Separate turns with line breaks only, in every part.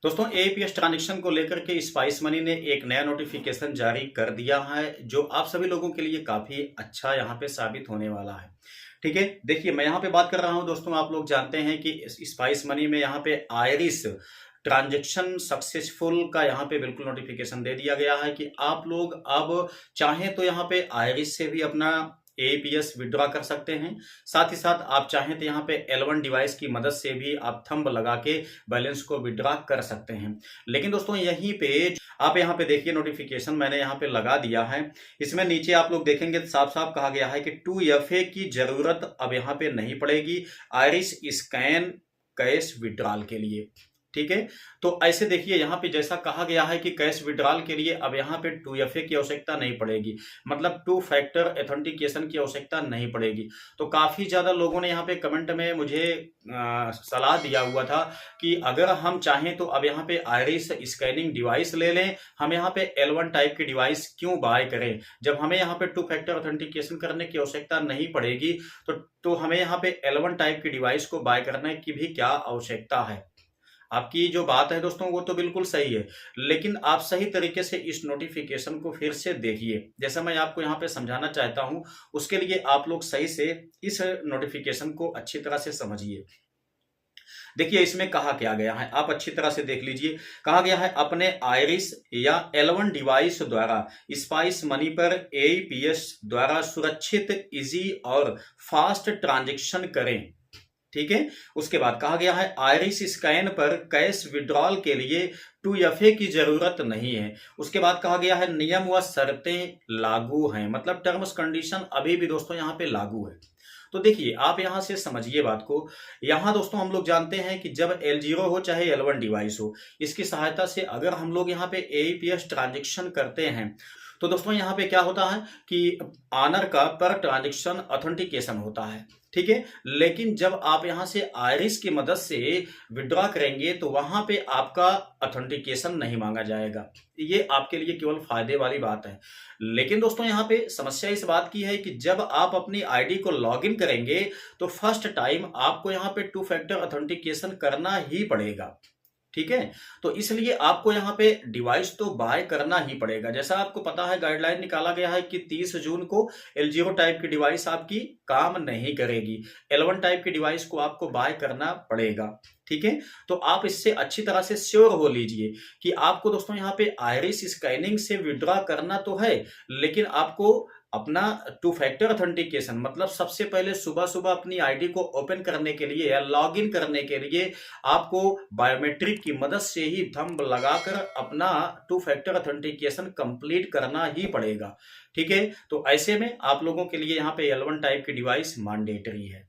दोस्तों AEPS transaction को लेकर के स्पाइस मनी ने एक नया नोटिफिकेशन जारी कर दिया है जो आप सभी लोगों के लिए काफी अच्छा यहाँ पे साबित होने वाला है। ठीक है, देखिए मैं यहाँ पे बात कर रहा हूँ दोस्तों, आप लोग जानते हैं कि स्पाइस मनी में यहाँ पे आयरिस ट्रांजैक्शन सक्सेसफुल का यहाँ पे बिल्कुल नोटिफिकेशन दे दिया गया है कि आप लोग अब चाहें तो यहाँ पे आयरिस से भी अपना एईपीएस विड्रॉ कर सकते हैं। साथ ही साथ आप चाहें तो यहाँ पे L1 डिवाइस की मदद से भी आप थंब लगा के बैलेंस को विड्रॉ कर सकते हैं। लेकिन दोस्तों यहीं पे आप यहाँ पे देखिए नोटिफिकेशन मैंने यहाँ पे लगा दिया है। इसमें नीचे आप लोग देखेंगे साफ साफ कहा गया है कि 2FA की जरूरत अब यहाँ पे नहीं पड़ेगी आयरिस स्कैन कैश विड्रॉल के लिए। ठीक है, तो ऐसे देखिए यहाँ पे जैसा कहा गया है कि कैश विड्रॉल के लिए अब यहाँ पे 2FA की आवश्यकता नहीं पड़ेगी, मतलब 2 फैक्टर ऑथेंटिकेशन की आवश्यकता नहीं पड़ेगी। तो काफी ज्यादा लोगों ने यहाँ पे कमेंट में मुझे सलाह दिया हुआ था कि अगर हम चाहें तो अब यहाँ पे आयरिस स्कैनिंग डिवाइस ले लें, हम यहाँ पे L1 टाइप की डिवाइस क्यों बाय करें जब हमें यहाँ पे 2 फैक्टर ऑथेंटिकेशन करने की आवश्यकता नहीं पड़ेगी। तो हमें यहाँ पे L1 टाइप की डिवाइस को बाय करने की भी क्या आवश्यकता है। आपकी जो बात है दोस्तों वो तो बिल्कुल सही है, लेकिन आप सही तरीके से इस नोटिफिकेशन को फिर से देखिए। जैसा मैं आपको यहाँ पे समझाना चाहता हूँ उसके लिए आप लोग सही से इस नोटिफिकेशन को अच्छी तरह से समझिए। देखिए इसमें कहा क्या गया है, आप अच्छी तरह से देख लीजिए। कहा गया है अपने आयरिस या L1 डिवाइस द्वारा स्पाइस मनी पर एईपीएस द्वारा सुरक्षित, इजी और फास्ट ट्रांजैक्शन करें। ठीक है, उसके बाद कहा गया है आयरिस स्कैन पर कैश विड्रॉल के लिए 2FA की जरूरत नहीं है। उसके बाद कहा गया है नियम व शर्तें लागू हैं, मतलब टर्म्स कंडीशन अभी भी दोस्तों यहाँ पे लागू है। तो देखिए आप यहां से समझिए बात को। यहां दोस्तों हम लोग जानते हैं कि जब L0 हो चाहे L1 डिवाइस हो, इसकी सहायता से अगर हम लोग यहाँ पे एईपीएस ट्रांजैक्शन करते हैं तो दोस्तों यहाँ पे क्या होता है कि ऑनर का पर ट्रांजैक्शन ऑथेंटिकेशन होता है। ठीक है, लेकिन जब आप यहां से आयरिस की मदद से विड्रॉ करेंगे तो वहां पे आपका ऑथेंटिकेशन नहीं मांगा जाएगा। ये आपके लिए केवल फायदे वाली बात है। लेकिन दोस्तों यहाँ पे समस्या इस बात की है कि जब आप अपनी आईडी को लॉगिन करेंगे तो फर्स्ट टाइम आपको यहाँ पे 2 फैक्टर ऑथेंटिकेशन करना ही पड़ेगा। ठीक है, तो इसलिए आपको यहाँ पे डिवाइस तो बाय करना ही पड़ेगा। जैसा आपको पता है गाइडलाइन निकाला गया है कि 30 जून को L0 टाइप की डिवाइस आपकी काम नहीं करेगी, L1 टाइप की डिवाइस को आपको बाय करना पड़ेगा। ठीक है, तो आप इससे अच्छी तरह से श्योर हो लीजिए कि आपको दोस्तों यहाँ पे आयरिस स्कैनिंग से विड्रॉ करना तो है, लेकिन आपको अपना 2 फैक्टर ऑथेंटिकेशन मतलब सबसे पहले सुबह सुबह अपनी आईडी को ओपन करने के लिए या लॉगिन करने के लिए आपको बायोमेट्रिक की मदद से ही थंब लगाकर अपना 2 फैक्टर ऑथेंटिकेशन कंप्लीट करना ही पड़ेगा। ठीक है, तो ऐसे में आप लोगों के लिए यहाँ पे L1 टाइप की डिवाइस मैंडेटरी है।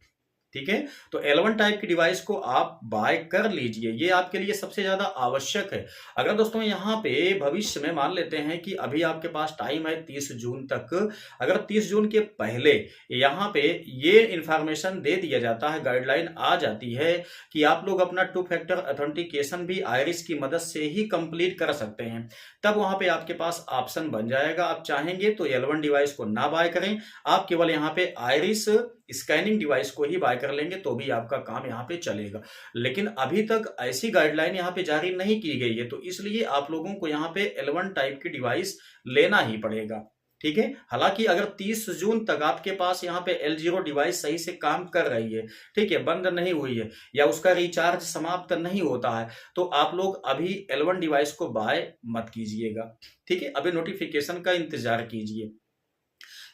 ठीक है, तो L1 टाइप की डिवाइस को आप बाय कर लीजिए, ये आपके लिए सबसे ज्यादा आवश्यक है। अगर दोस्तों यहाँ पे भविष्य में मान लेते हैं कि अभी आपके पास टाइम है 30 जून तक, अगर 30 जून के पहले यहाँ पे ये इंफॉर्मेशन दे दिया जाता है, गाइडलाइन आ जाती है कि आप लोग अपना 2 फैक्टर ऑथेंटिकेशन भी आयरिस की मदद से ही कंप्लीट कर सकते हैं, तब वहां पे आपके पास ऑप्शन बन जाएगा। आप चाहेंगे तो L1 डिवाइस को ना बाय करें, आप केवल यहाँ पे आयरिस स्कैनिंग डिवाइस को ही बाय कर लेंगे तो भी आपका काम यहाँ पे चलेगा। लेकिन अभी तक ऐसी गाइडलाइन यहाँ पे जारी नहीं की गई है, तो इसलिए आप लोगों को यहाँ पे L1 टाइप की डिवाइस लेना ही पड़ेगा। ठीक है, हालांकि अगर 30 जून तक आपके पास यहाँ पे L0 डिवाइस सही से काम कर रही है, ठीक है, बंद नहीं हुई है या उसका रिचार्ज समाप्त नहीं होता है, तो आप लोग अभी L1 डिवाइस को बाय मत कीजिएगा। ठीक है, अभी नोटिफिकेशन का इंतजार कीजिए,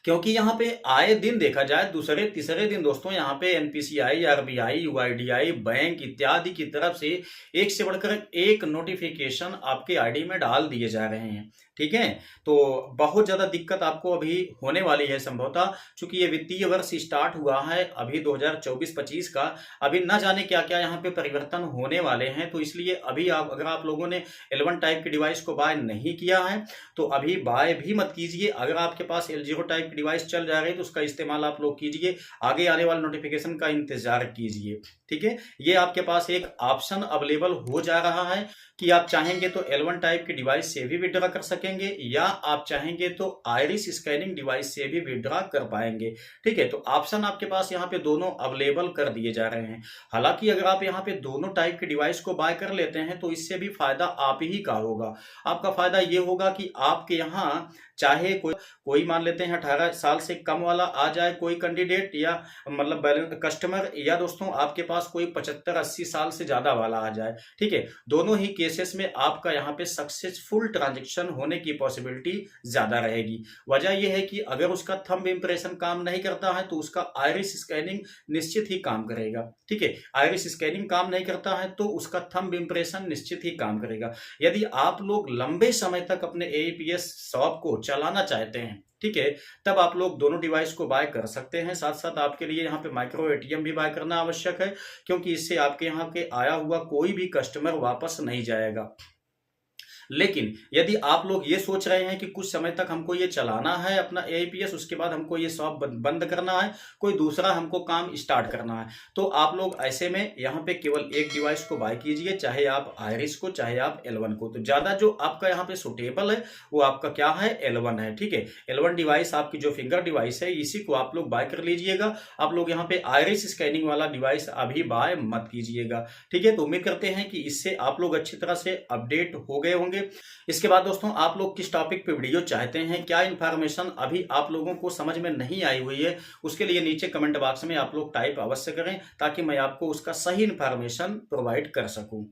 क्योंकि यहाँ पे आए दिन देखा जाए दूसरे तीसरे दिन दोस्तों यहाँ पे एनपीसीआई, आरबीआई, यूआईडीआई, बैंक इत्यादि की तरफ से एक से बढ़कर एक नोटिफिकेशन आपके आईडी में डाल दिए जा रहे हैं। ठीक है, तो बहुत ज्यादा दिक्कत आपको अभी होने वाली है संभवतः, क्योंकि ये वित्तीय वर्ष स्टार्ट हुआ है अभी 2024-25 का, अभी न जाने क्या क्या यहाँ पे परिवर्तन होने वाले हैं। तो इसलिए अभी अगर आप लोगों ने L1 टाइप की डिवाइस को बाय नहीं किया है तो अभी बाय भी मत कीजिए। अगर आपके पास L0 टाइप टाइप की डिवाइस चल जा रही है तो उसका इस्तेमाल आप लोग कीजिए, आगे आने वाले नोटिफिकेशन का इंतजार कीजिए। ठीक है, ये आपके पास एक ऑप्शन अवेलेबल हो जा रहा है कि आप चाहेंगे तो L1 टाइप की डिवाइस से भी विड्रॉ कर सकेंगे, या आप चाहेंगे तो आइरिस स्कैनिंग डिवाइस से भी विड्रॉ कर पाएंगे। ठीक है, तो ऑप्शन आपके पास यहाँ पे दोनों अवेलेबल कर दिए जा रहे हैं। हालांकि अगर आप यहाँ पे दोनों टाइप की डिवाइस को बाय कर लेते हैं तो इससे भी फायदा आप ही का होगा। आपका फायदा ये होगा कि आपके यहाँ चाहे कोई मान लेते हैं 18 साल से कम वाला आ जाए कोई कैंडिडेट, या मतलब बैलेंस कस्टमर, या दोस्तों आपके पास कोई 75-80 साल से ज्यादा वाला आ जाए। ठीक है, दोनों ही केसेस में आपका यहाँ पे सक्सेसफुल ट्रांजैक्शन होने की पॉसिबिलिटी ज्यादा रहेगी। वजह यह है कि अगर उसका थंब इंप्रेशन काम नहीं करता है तो उसका आइरिस स्कैनिंग निश्चित ही काम करेगा। ठीक है, आइरिस स्कैनिंग काम नहीं करता है तो उसका थंब इंप्रेशन निश्चित ही काम करेगा। यदि आप लोग लंबे समय तक अपने एईपीएस शॉप को चलाना चाहते हैं, ठीक है, तब आप लोग दोनों डिवाइस को बाय कर सकते हैं। साथ साथ आपके लिए यहाँ पे माइक्रो एटीएम भी बाय करना आवश्यक है, क्योंकि इससे आपके यहाँ के आया हुआ कोई भी कस्टमर वापस नहीं जाएगा। लेकिन यदि आप लोग ये सोच रहे हैं कि कुछ समय तक हमको ये चलाना है अपना एईपीएस, उसके बाद हमको ये शॉप बंद करना है, कोई दूसरा हमको काम स्टार्ट करना है, तो आप लोग ऐसे में यहाँ पे केवल एक डिवाइस को बाय कीजिए, चाहे आप आइरिस को चाहे आप L1 को। तो ज्यादा जो आपका यहाँ पे सुटेबल है वो आपका क्या है, L1 है। ठीक है, L1 डिवाइस आपकी जो फिंगर डिवाइस है इसी को आप लोग बाय कर लीजिएगा। आप लोग यहाँ पे आइरिस स्कैनिंग वाला डिवाइस अभी बाय मत कीजिएगा। ठीक है, तो उम्मीद करते हैं कि इससे आप लोग अच्छी तरह से अपडेट हो गए होंगे। इसके बाद दोस्तों आप लोग किस टॉपिक पे वीडियो चाहते हैं, क्या इन्फॉर्मेशन अभी आप लोगों को समझ में नहीं आई हुई है, उसके लिए नीचे कमेंट बॉक्स में आप लोग टाइप अवश्य करें, ताकि मैं आपको उसका सही इन्फॉर्मेशन प्रोवाइड कर सकूं।